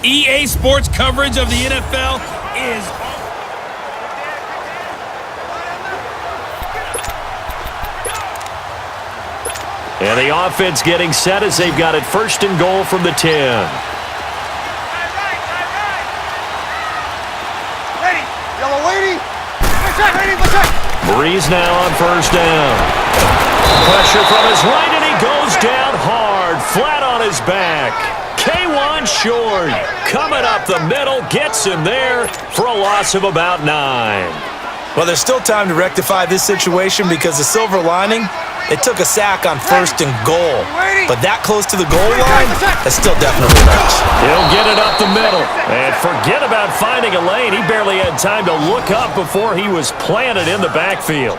EA Sports coverage of the NFL is and the offense getting set as they've got it first and goal from the 10. Ready, yellow lady. Breeze now on first down. Pressure from his right, and he goes down hard, flat on his back. K1 short, coming up the middle, gets him there for a loss of about 9. Well, there's still time to rectify this situation because the silver lining, it took a sack on first and goal. But that close to the goal line, that still definitely hurts. He'll get it up the middle. And forget about finding a lane. He barely had time to look up before he was planted in the backfield.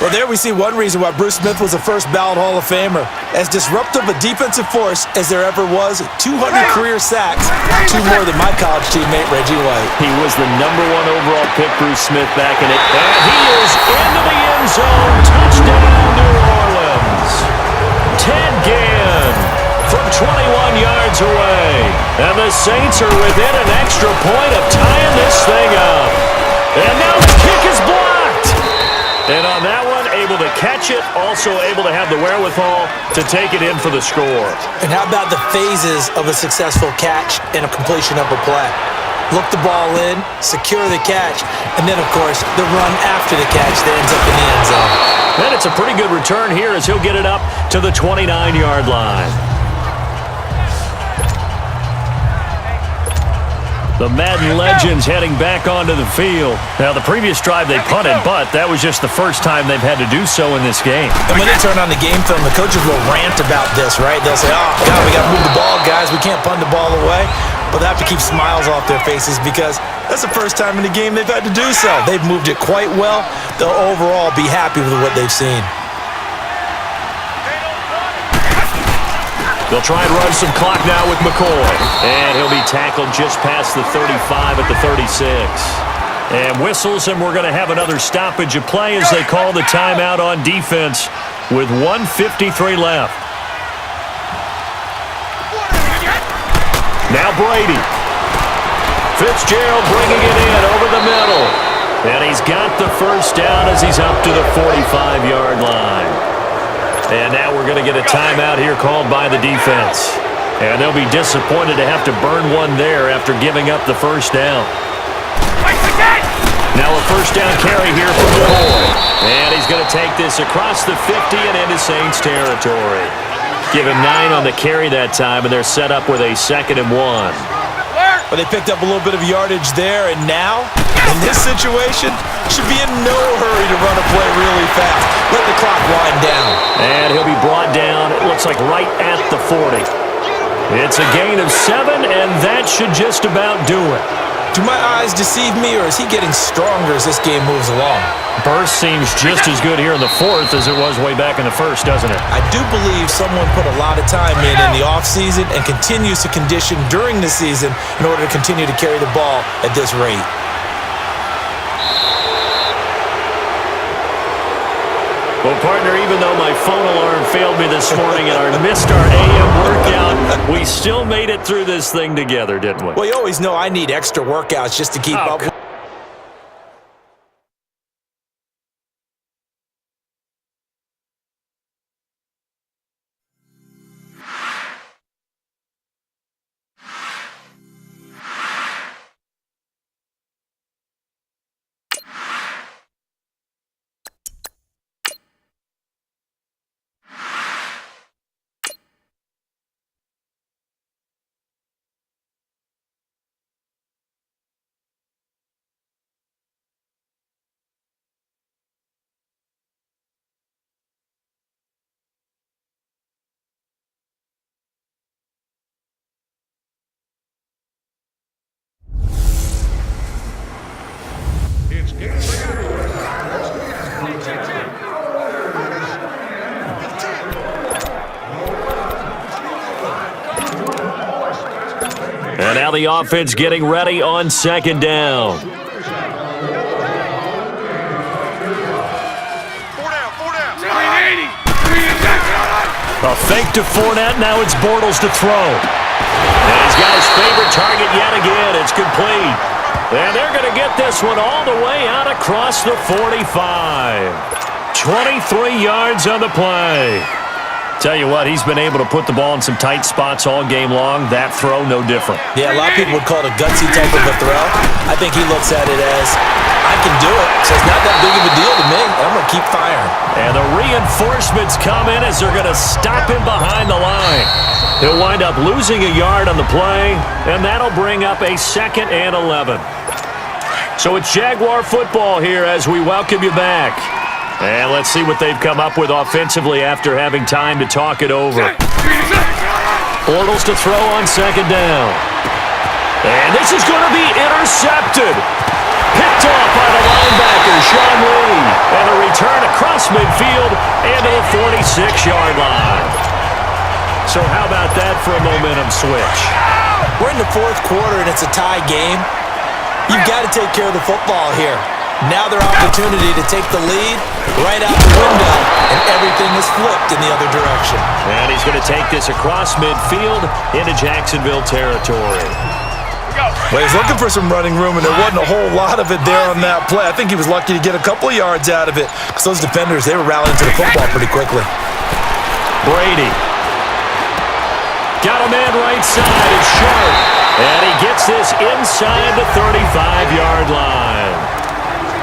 Well, there we see one reason why Bruce Smith was a first ballot Hall of Famer. As disruptive a defensive force as there ever was, 200 career sacks, 2 more than my college teammate Reggie White. He was the #1 overall pick, Bruce Smith, back in it. And he is into the end zone. Touchdown, New Orleans. Ted Ginn from 21 yards away. And the Saints are within an extra point of tying this thing up. And now the kick is blocked. And on that one, able to catch it, also able to have the wherewithal to take it in for the score. And how about the phases of a successful catch and a completion of a play? Look the ball in, secure the catch, and then, of course, the run after the catch that ends up in the end zone. And it's a pretty good return here as he'll get it up to the 29-yard line. The Madden legends heading back onto the field. Now, the previous drive they punted, but that was just the first time they've had to do so in this game. And when they turn on the game film, the coaches will rant about this, right? They'll say, oh, God, we got to move the ball, guys. We can't punt the ball away. But they have to keep smiles off their faces because that's the first time in the game they've had to do so. They've moved it quite well. They'll overall be happy with what they've seen. They'll try and run some clock now with McCoy. And he'll be tackled just past the 35 at the 36. And whistles, and we're going to have another stoppage of play as they call the timeout on defense with 1:53 left. Now Brady. Fitzgerald bringing it in over the middle. And he's got the first down as he's up to the 45-yard line. And now we're going to get a timeout here called by the defense. And they'll be disappointed to have to burn one there after giving up the first down. Now a first down carry here from McCoy. And he's going to take this across the 50 and into Saints territory. Give him 9 on the carry that time, and they're set up with a 2nd and 1. But they picked up a little bit of yardage there, and now, in this situation, should be in no hurry to run a play really fast. Let the clock wind down. And he'll be brought down, it looks like right at the 40. It's a gain of 7, and that should just about do it. Do my eyes deceive me, or is he getting stronger as this game moves along? Burst seems just as good here in the 4th as it was way back in the 1st, doesn't it? I do believe someone put a lot of time in the offseason and continues to condition during the season in order to continue to carry the ball at this rate. Well, partner, even though my phone alarm failed me this morning and missed our AM workout, we still made it through this thing together, didn't we? Well, you always know I need extra workouts just to keep up with. And now the offense getting ready on 2nd down. A fake to Fournette. Now it's Bortles to throw. And he's got his favorite target yet again. It's complete. And they're going to get this one all the way out across the 45. 23 yards on the play. Tell you what, he's been able to put the ball in some tight spots all game long. That throw, no different. Yeah, a lot of people would call it a gutsy type of a throw. I think he looks at it as, I can do it, so it's not that big of a deal to me. I'm going to keep firing. And the reinforcements come in as they're going to stop him behind the line. He'll wind up losing a yard on the play, and that'll bring up a 2nd and 11. So it's Jaguar football here as we welcome you back. And let's see what they've come up with offensively after having time to talk it over. Bortles to throw on 2nd down. And this is going to be intercepted. Picked off by the linebacker, Sean Lee. And a return across midfield and to the 46-yard line. So how about that for a momentum switch? We're in the 4th quarter, and it's a tie game. You've got to take care of the football here. Now their opportunity to take the lead right out the window, and everything is flipped in the other direction. And he's going to take this across midfield into Jacksonville territory. Well, he's looking for some running room, and there wasn't a whole lot of it there on that play. I think he was lucky to get a couple of yards out of it, because those defenders, they were rallying to the football pretty quickly. Brady. Got a man right side. It's Sharp. And he gets this inside the 35-yard line.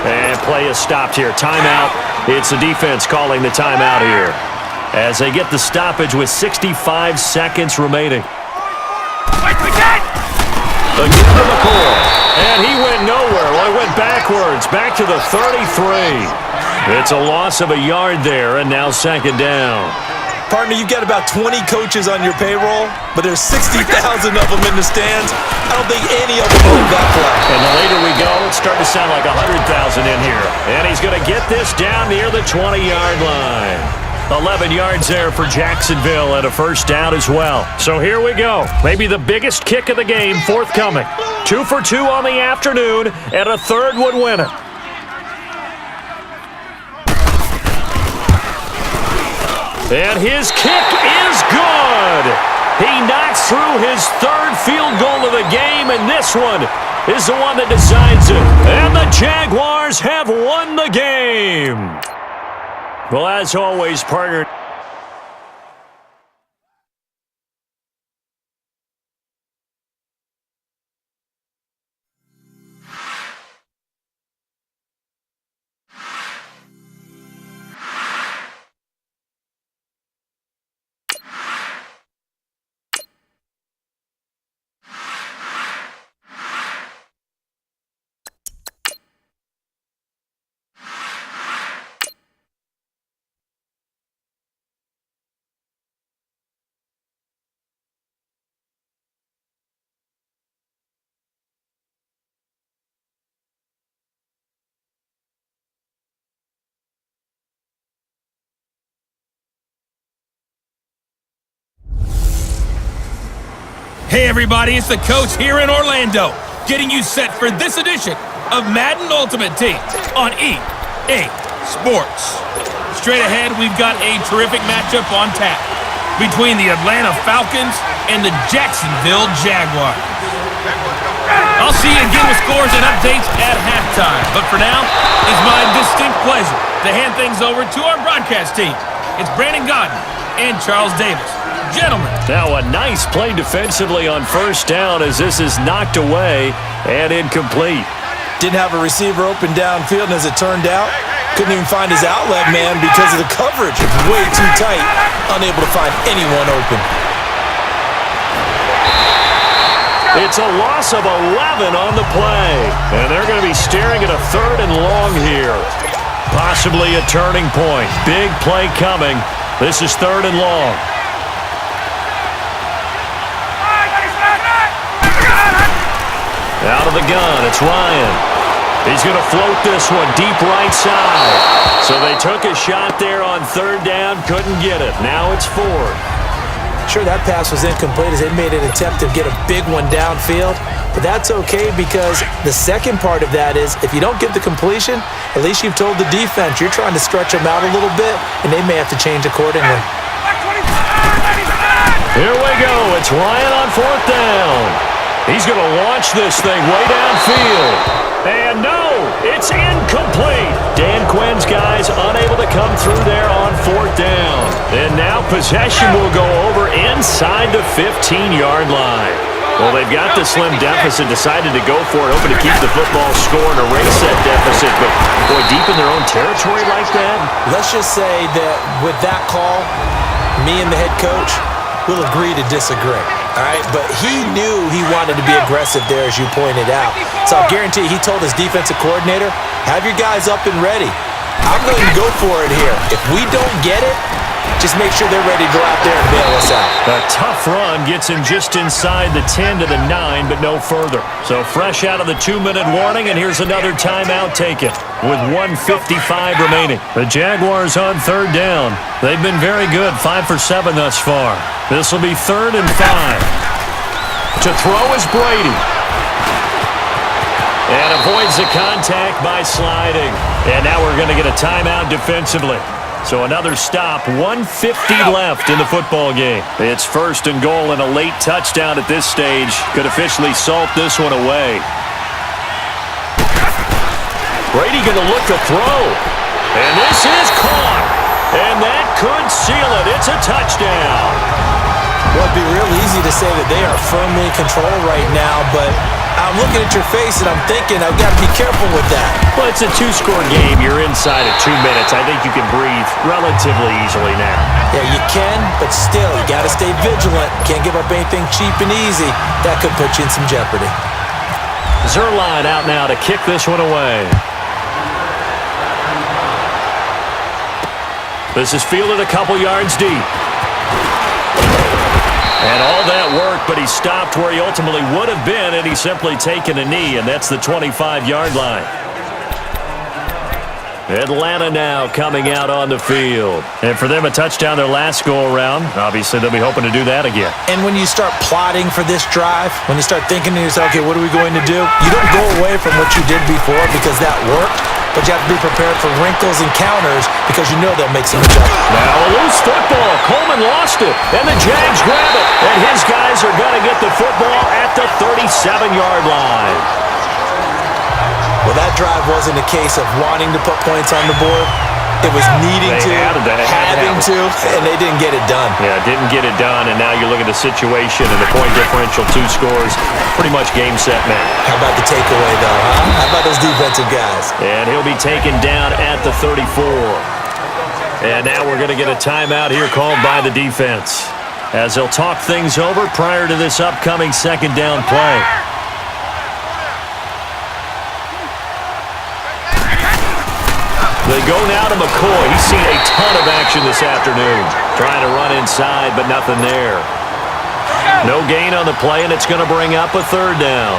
And play is stopped here. Timeout. It's the defense calling the timeout here as they get the stoppage with 65 seconds remaining. Again to McCoy. And he went nowhere. Well, he went backwards. Back to the 33. It's a loss of a yard there, and now 2nd down. Partner, you've got about 20 coaches on your payroll, but there's 60,000 of them in the stands. I don't think any of them know that play. And the later we go, it's starting to sound like 100,000 in here. And he's going to get this down near the 20-yard line. 11 yards there for Jacksonville and a 1st down as well. So here we go. Maybe the biggest kick of the game forthcoming. 2 for 2 on the afternoon, and a 3rd would win it. And his kick is good. He knocks through his 3rd field goal of the game, and this one is the one that decides it. And the Jaguars have won the game. Well, as always, partner. Hey everybody, it's the coach here in Orlando, getting you set for this edition of Madden Ultimate Team on EA Sports. Straight ahead, we've got a terrific matchup on tap between the Atlanta Falcons and the Jacksonville Jaguars. I'll see you again with scores and updates at halftime, but for now, it's my distinct pleasure to hand things over to our broadcast team. It's Brandon Godden and Charles Davis. Gentlemen. Now a nice play defensively on 1st down as this is knocked away and incomplete. Didn't have a receiver open downfield, and as it turned out, couldn't even find his outlet man because of the coverage. It's way too tight, unable to find anyone open. It's a loss of 11 on the play, and they're going to be staring at a 3rd and long here. Possibly a turning point. Big play coming. This is 3rd and long. Out of the gun, it's Ryan. He's going to float this one deep right side. So they took a shot there on 3rd down, couldn't get it. Now it's 4th. Sure, that pass was incomplete as they made an attempt to get a big one downfield, but that's okay because the second part of that is if you don't get the completion, at least you've told the defense you're trying to stretch them out a little bit, and they may have to change accordingly. Here we go. It's Ryan on fourth down. He's going to launch this thing way downfield. And no, it's incomplete. Dan Quinn's guys unable to come through there on fourth down. And now possession will go over inside the 15-yard line. Well, they've got the slim deficit, decided to go for it, hoping to keep the football score and erase that deficit. But, boy, deep in their own territory like that. Let's just say that with that call, me and the head coach will agree to disagree, all right? But he knew he wanted to be aggressive there, as you pointed out. So I'll guarantee he told his defensive coordinator, have your guys up and ready. I'm going to go for it here. If we don't get it, just make sure they're ready to go out there and bail us out. A tough run gets him just inside the 10 to the 9, but no further. So fresh out of the 2-minute warning, and here's another timeout taken with 1:55 remaining. The Jaguars on third down. They've been very good, 5 for 7 thus far. This will be 3rd and 5. To throw is Brady. And avoids the contact by sliding. And now we're going to get a timeout defensively. So another stop, 1:50 left in the football game. It's 1st and goal, and a late touchdown at this stage could officially salt this one away. Brady going to look to throw. And this is caught. And that could seal it. It's a touchdown. Well, it'd be real easy to say that they are firmly in control right now, but I'm looking at your face and I'm thinking I've got to be careful with that. Well, it's a 2-score game. You're inside of 2 minutes. I think you can breathe relatively easily now. Yeah, you can, but still, you got to stay vigilant. Can't give up anything cheap and easy. That could put you in some jeopardy. Zerline out now to kick this one away. This is fielded a couple yards deep. And all that work, but he stopped where he ultimately would have been, and he's simply taken a knee, and that's the 25-yard line. Atlanta now coming out on the field. And for them, a touchdown their last go-around. Obviously, they'll be hoping to do that again. And when you start plotting for this drive, when you start thinking to yourself, okay, what are we going to do? You don't go away from what you did before because that worked, but you have to be prepared for wrinkles and counters because you know they'll make some adjustments. Now a loose football. Coleman lost it, and the Jags grab it. And his guys are going to get the football at the 37-yard line. Well, that drive wasn't a case of wanting to put points on the board. It was needing to, having to, and they didn't get it done. Yeah, didn't get it done, and now you look at the situation and the point differential, 2 scores, pretty much game, set, match. How about the takeaway, though, huh? How about those defensive guys? And he'll be taken down at the 34. And now we're going to get a timeout here called by the defense, as they'll talk things over prior to this upcoming 2nd down play. They go now to McCoy. He's seen a ton of action this afternoon. Trying to run inside, but nothing there. No gain on the play, and it's going to bring up a 3rd down.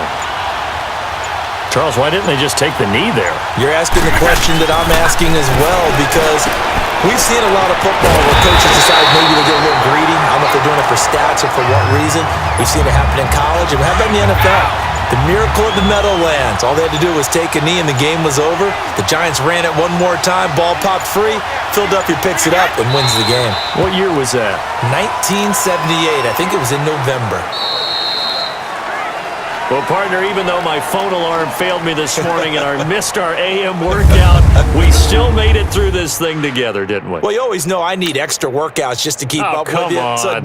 Charles, why didn't they just take the knee there? You're asking the question that I'm asking as well, because we've seen a lot of football where coaches decide maybe they get a little greedy. I don't know if they're doing it for stats or for what reason. We've seen it happen in college, and how about in the NFL? The miracle of the Meadowlands. All they had to do was take a knee and the game was over. The Giants ran it one more time. Ball popped free. Philadelphia picks it up and wins the game. What year was that? 1978. I think it was in November. Well, partner, even though my phone alarm failed me this morning and I missed our AM workout, we still made it through this thing together, didn't we? Well, you always know I need extra workouts just to keep up with you. Come on.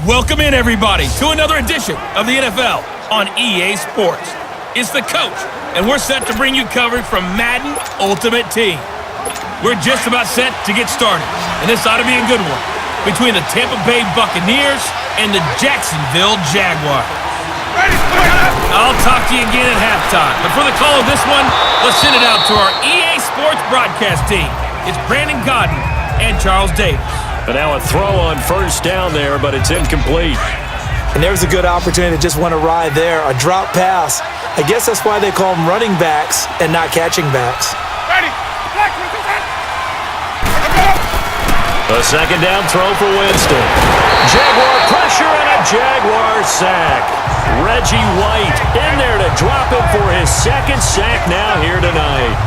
Welcome in, everybody, to another edition of the NFL on EA Sports. It's the coach, and we're set to bring you coverage from Madden Ultimate Team. We're just about set to get started, and this ought to be a good one between the Tampa Bay Buccaneers and the Jacksonville Jaguars. I'll talk to you again at halftime, but for the call of this one, let's send it out to our EA Sports broadcast team. It's Brandon Godden and Charles Davis. And now a throw on first down there, but it's incomplete. And there's a good opportunity to just went awry there, a drop pass. I guess that's why they call them running backs and not catching backs. A second down throw for Winston. Jaguar pressure and a Jaguar sack. Reggie White in there to drop him for his second sack now here tonight.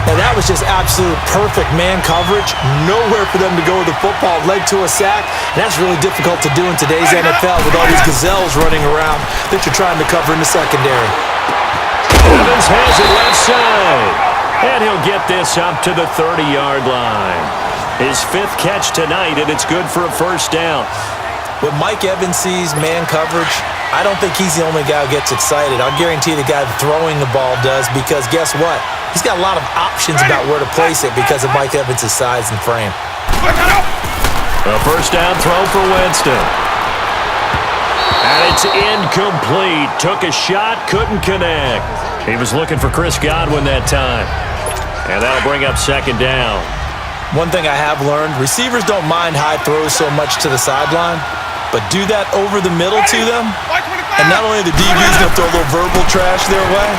Now that was just absolute perfect man coverage. Nowhere for them to go with the football. Led to a sack. And that's really difficult to do in today's NFL with all these gazelles running around that you're trying to cover in the secondary. Evans has it left side. And he'll get this up to the 30-yard line. His fifth catch tonight, and it's good for a first down. When Mike Evans sees man coverage, I don't think he's the only guy who gets excited. I'll guarantee the guy throwing the ball does, because guess what? He's got a lot of options about where to place it because of Mike Evans' size and frame. A first down throw for Winston. And it's incomplete. Took a shot, couldn't connect. He was looking for Chris Godwin that time. And that'll bring up second down. One thing I have learned, receivers don't mind high throws so much to the sideline, but do that over the middle to them, and not only the DB's going to throw a little verbal trash their way,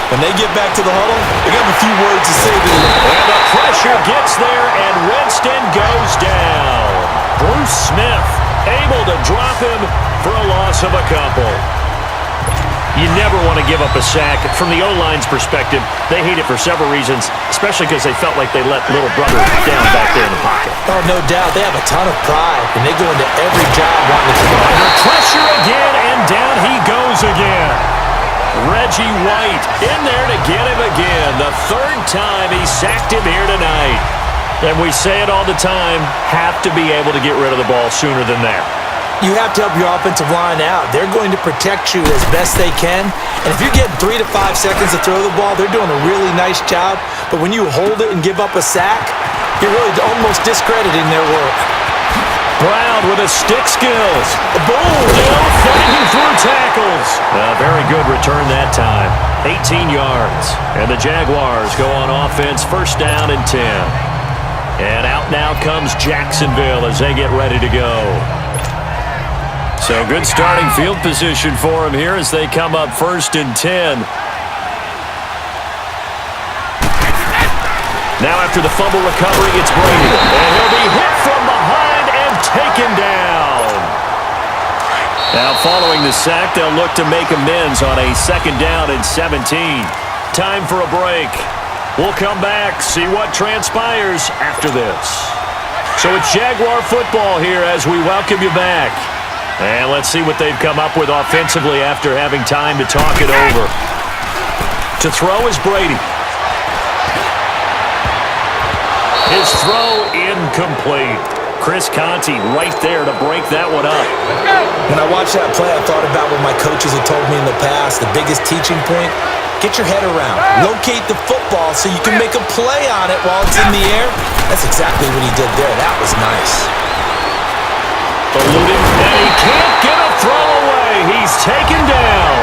when they get back to the huddle, they got a few words to say to them. And the pressure gets there, and Winston goes down. Bruce Smith able to drop him for a loss of a couple. You never want to give up a sack. From the O-line's perspective, they hate it for several reasons, especially because they felt like they let little brother down back there in the pocket. Oh, no doubt. They have a ton of pride, and they go into every job wanting to keep it on. Pressure again, and down he goes again. Reggie White in there to get him again. The third time he sacked him here tonight. And we say it all the time, have to be able to get rid of the ball sooner than that. You have to help your offensive line out. They're going to protect you as best they can. And if you're getting 3 to 5 seconds to throw the ball, they're doing a really nice job. But when you hold it and give up a sack, you're really almost discrediting their work. Brown with his stick skills. Boom! Still fighting through tackles. A very good return that time. 18 yards. And the Jaguars go on offense, first down and 10. And out now comes Jacksonville as they get ready to go. So good starting field position for him here as they come up first and 10. Now after the fumble recovery, it's Brady. And he'll be hit from behind and taken down. Now following the sack, they'll look to make amends on a second down and 17. Time for a break. We'll come back, see what transpires after this. So it's Jaguar football here as we welcome you back. And let's see what they've come up with offensively after having time to talk it over. To throw is Brady. His throw incomplete. Chris Conte right there to break that one up. When I watched that play, I thought about what my coaches had told me in the past. The biggest teaching point, get your head around. Locate the football so you can make a play on it while it's in the air. That's exactly what he did there. That was nice. Eluding, and he can't get a throw away. He's taken down.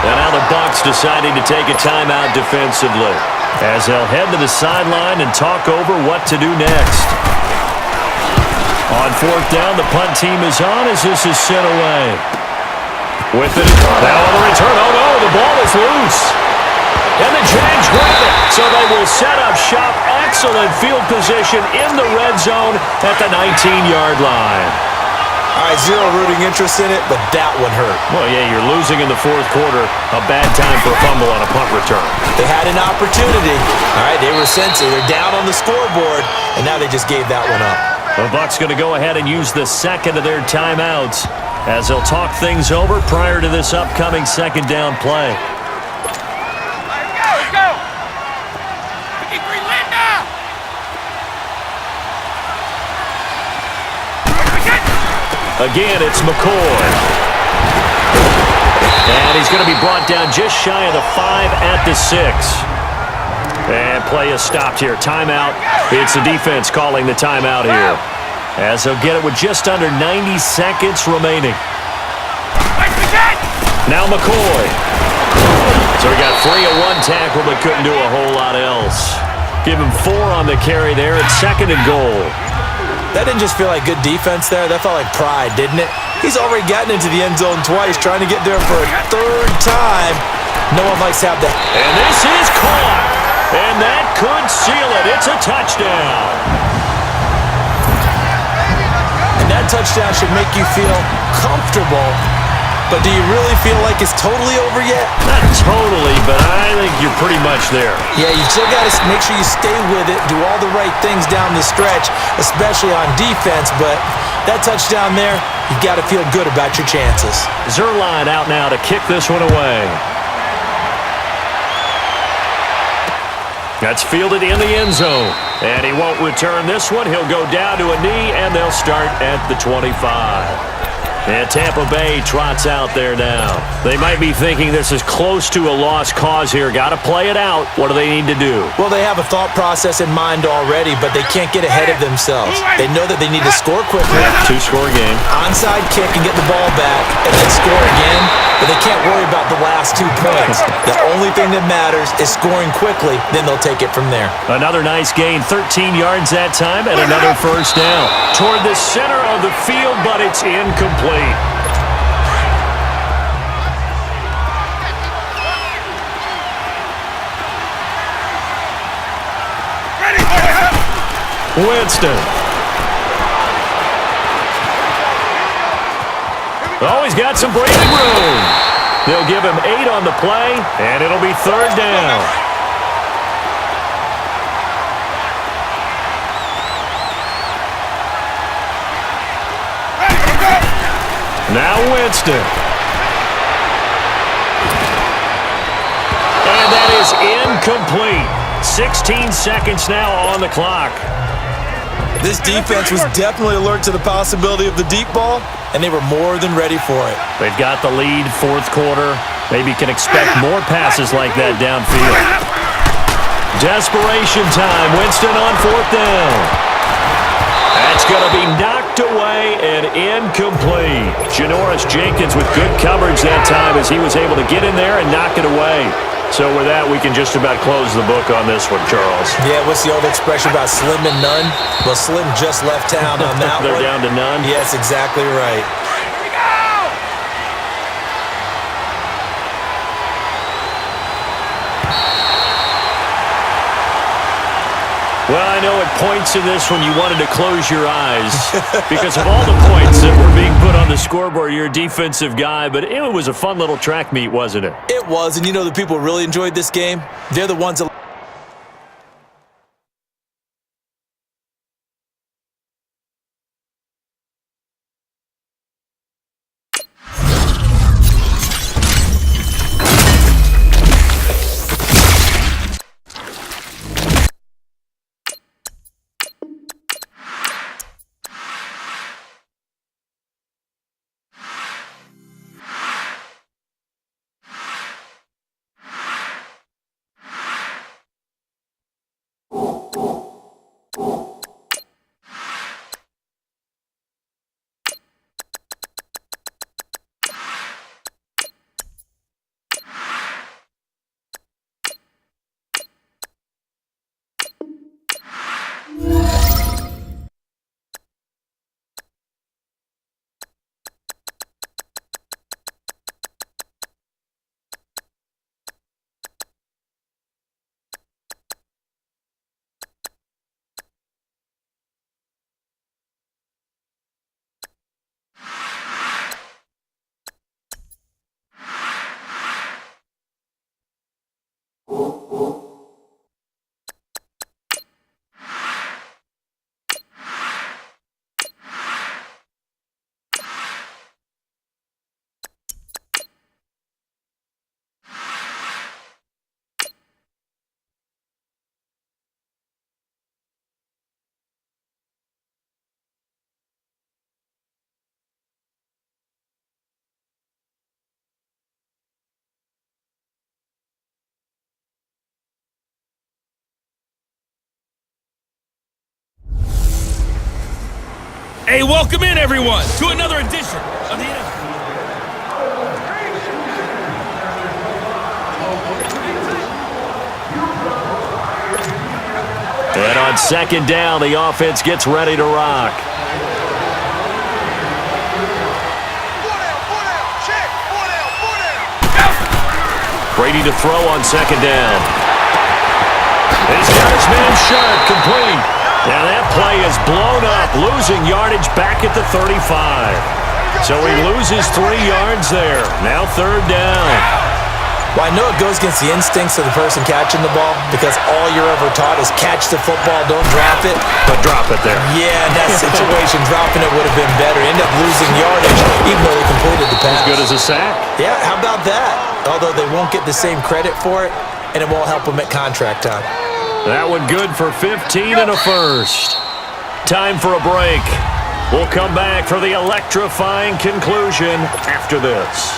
And now the Bucs deciding to take a timeout defensively as they'll head to the sideline and talk over what to do next. On fourth down, the punt team is on as this is sent away. With it, now on the return. Oh no, the ball is loose. And the Jags grab it. So they will set up shop. Excellent field position in the red zone at the 19-yard line. All right, zero rooting interest in it, but that one hurt. Well, yeah, you're losing in the fourth quarter. A bad time for a fumble on a punt return. They had an opportunity. All right, they were sensitive. They're down on the scoreboard, and now they just gave that one up. The Bucs going to go ahead and use the second of their timeouts as they'll talk things over prior to this upcoming second down play. Let's go! 53 Linda! Again, it's McCoy. And he's going to be brought down just shy of the 5 at the 6. And play is stopped here. Timeout. It's the defense calling the timeout here, as they'll get it with just under 90 seconds remaining. Now McCoy. So we got 3 at one tackle, but couldn't do a whole lot else. Give him 4 on the carry there at 2nd and goal. That didn't just feel like good defense there. That felt like pride, didn't it? He's already gotten into the end zone twice, trying to get there for a 3rd time. No one likes to have that. And this is caught. And that could seal it. It's a touchdown. And that touchdown should make you feel comfortable. But do you really feel like it's totally over yet? Not totally, but I think you're pretty much there. Yeah, you still got to make sure you stay with it, do all the right things down the stretch, especially on defense. But that touchdown there, you got to feel good about your chances. Zerline out now to kick this one away. That's fielded in the end zone. And he won't return this one. He'll go down to a knee, and they'll start at the 25. And Tampa Bay trots out there now. They might be thinking this is close to a lost cause here. Got to play it out. What do they need to do? Well, they have a thought process in mind already, but they can't get ahead of themselves. They know that they need to score quickly. 2-score game. Onside kick and get the ball back, and then score again. But they can't worry about the last 2 points. The only thing that matters is scoring quickly. Then they'll take it from there. Another nice gain. 13 yards that time, and another first down. Toward the center of the field, but it's incomplete. Winston. Oh, he's got some breathing room. They'll give him 8 on the play, and it'll be 3rd down. Now Winston. And that is incomplete. 16 seconds now on the clock. This defense was definitely alert to the possibility of the deep ball, and they were more than ready for it. They've got the lead, 4th quarter. Maybe can expect more passes like that downfield. Desperation time. Winston on 4th down. That's going to be knocked away and incomplete. Janoris Jenkins with good coverage that time as he was able to get in there and knock it away. So with that, we can just about close the book on this one, Charles. Yeah, what's the old expression about slim and none? Well, Slim just left town on that They're one. down to none? Yes, exactly right. Well, I know at points in this one you wanted to close your eyes because of all the points that were being put on the scoreboard. You're a defensive guy, but it was a fun little track meet, wasn't it? It was, and you know the people who really enjoyed this game? They're the ones that Hey, welcome in, everyone, to another edition of the NFL. And on second down, the offense gets ready to rock. Brady to throw on second down. He's got his man sharp, complete. Now that play is blown up, losing yardage back at the 35. So he loses 3 yards there. Now third down. Well, I know it goes against the instincts of the person catching the ball because all you're ever taught is catch the football, don't drop it. But drop it there. Yeah, in that situation, dropping it would have been better. End up losing yardage even though they completed the pass. As good as a sack. Yeah, how about that? Although they won't get the same credit for it, and it won't help them at contract time. That one good for 15 and a first. Time for a break. We'll come back for the electrifying conclusion after this.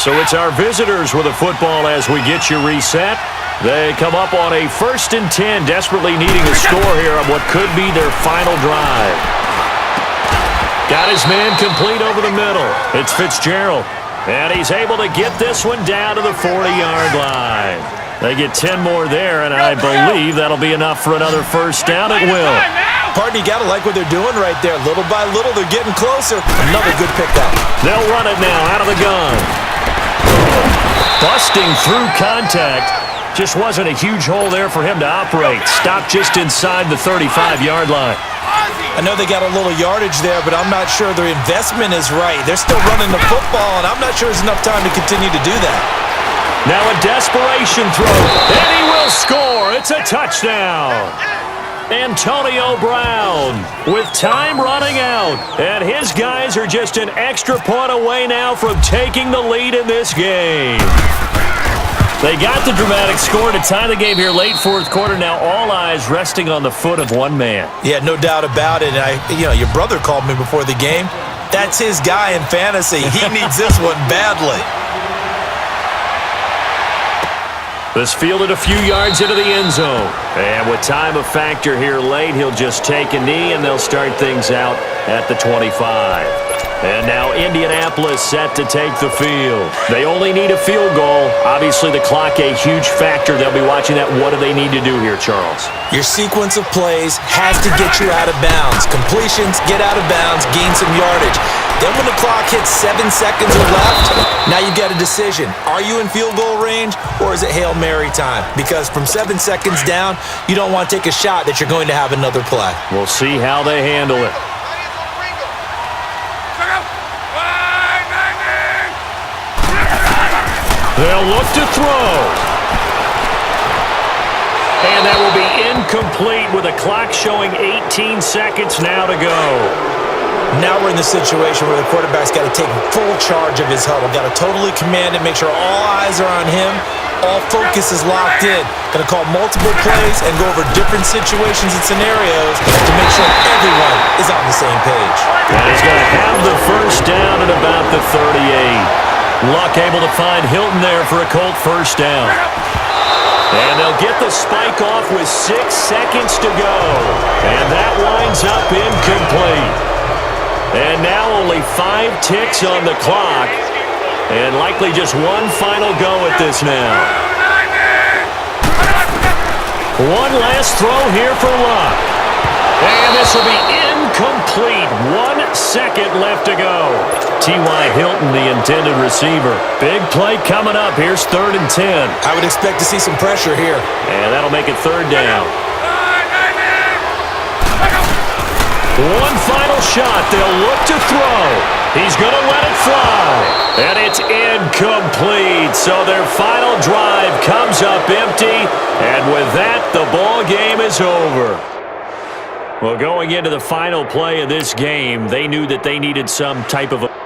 So it's our visitors with the football as we get you reset. They come up on a 1st and 10, desperately needing a score here on what could be their final drive. Got his man complete over the middle. It's Fitzgerald. And he's able to get this one down to the 40-yard line. They get 10 more there, and I believe that'll be enough for another first down at will. Pardon, you got to like what they're doing right there. Little by little, they're getting closer. Another good pickup. They'll run it now out of the gun. Busting through contact. Just wasn't a huge hole there for him to operate. Stopped just inside the 35-yard line. I know they got a little yardage there, but I'm not sure their investment is right. They're still running the football, and I'm not sure there's enough time to continue to do that. Now a desperation throw, and he will score. It's a touchdown. Antonio Brown with time running out, and his guys are just an extra point away now from taking the lead in this game. They got the dramatic score to tie the game here late fourth quarter. Now all eyes resting on the foot of one man. Yeah, no doubt about it. And your brother called me before the game. That's his guy in fantasy. He needs this one badly. This fielded a few yards into the end zone. And with time a factor here late, he'll just take a knee, and they'll start things out at the 25. And now Indianapolis set to take the field. They only need a field goal. Obviously, the clock a huge factor. They'll be watching that. What do they need to do here, Charles? Your sequence of plays has to get you out of bounds. Completions, get out of bounds, gain some yardage. Then when the clock hits 7 seconds or left, now you've got a decision. Are you in field goal range, or is it Hail Mary time? Because from 7 seconds down, you don't want to take a shot that you're going to have another play. We'll see how they handle it. They'll look to throw. And that will be incomplete with a clock showing 18 seconds now to go. Now we're in the situation where the quarterback's got to take full charge of his huddle. Got to totally command it, make sure all eyes are on him. All focus is locked in. Going to call multiple plays and go over different situations and scenarios to make sure everyone is on the same page. And he's going to have the first down at about the 38. Luck able to find Hilton there for a Colt first down. And they'll get the spike off with 6 seconds to go. And that winds up incomplete. And now only 5 ticks on the clock. And likely just one final go at this now. One last throw here for Luck. And this will be incomplete. 1 second left to go. T.Y. Hilton, the intended receiver. Big play coming up. Here's 3rd and 10. I would expect to see some pressure here. And that'll make it 3rd down. One final shot. They'll look to throw. He's going to let it fly. And it's incomplete. So their final drive comes up empty. And with that, the ball game is over. Well, going into the final play of this game, they knew that they needed some type of a